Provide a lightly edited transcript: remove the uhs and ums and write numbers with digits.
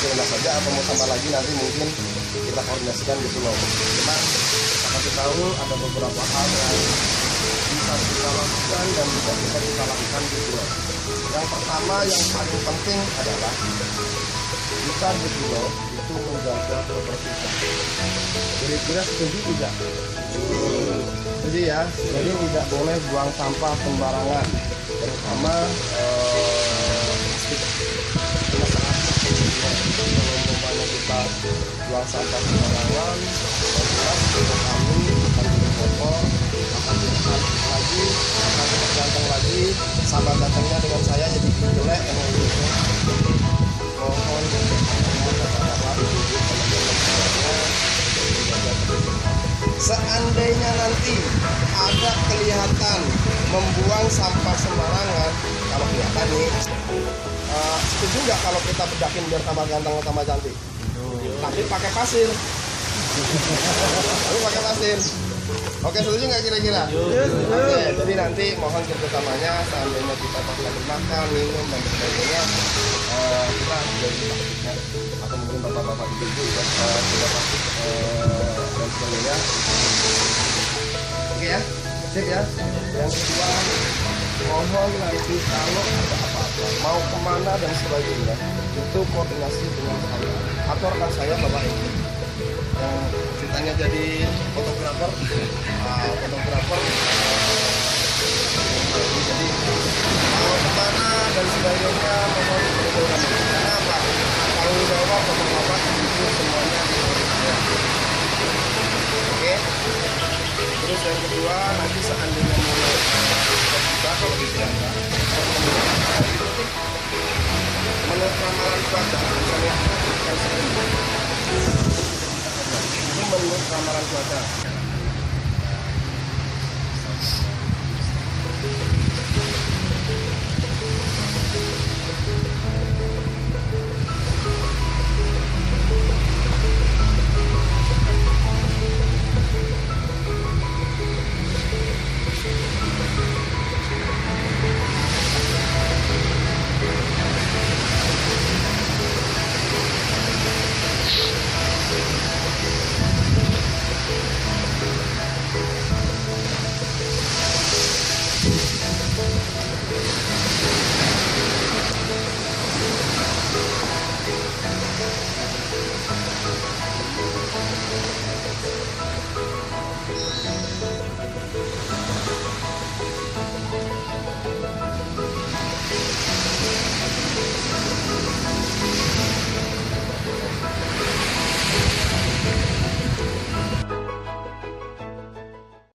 terima saja, atau mau tambah lagi nanti mungkin kita koordinasikan gitu loh. Cuma kita kasih tahu ada beberapa hal yang bisa kita lakukan dan tidak bisa kita lakukan gitu loh. Yang pertama yang paling penting adalah kita gitu loh itu menjaga kebersihan. Kira-kira setuju tidak? Jadi ya, jadi tidak boleh buang sampah sembarangan, terutama plastik. Karena sangat kalau umpamanya kita buang sampah sembarangan, jelas untuk kami akan jadi kotor, akan jadi lagi, akan tergantung lagi, sama datangnya dengan saya jadi jelek emang gitu. Mohon seandainya nanti ada kelihatan membuang sampah sembarangan, kalau kelihatan nih, setuju nggak kalau kita bedakin biar tambah ganteng tambah cantik? Tapi pakai pasir. Tapi pakai pasir. Oke, setuju nggak kira-kira? Oke, jadi nanti mohon kerjasamanya, seandainya kita pas lagi makan, minum dan sebagainya, kita jadi plastiknya, atau mungkin bapak-bapak ibu sudah plastik dan sebagainya. Oke ya, sip ya. Yang kedua, mohon nanti kalau ada apa-apa, mau kemana dan sebagainya, itu koordinasi dengan saya atau rekan saya bapak ini yang ceritanya jadi fotografer, jadi mau kemana dan sebagainya mohon diperhatikan. Karena apa? Tanggung jawab bapak-bapak itu semuanya ya. Oke. Terus yang kedua, nanti seandainya mulai kita kalau bisa menurut ramalan cuaca, ini menurut ramalan cuaca.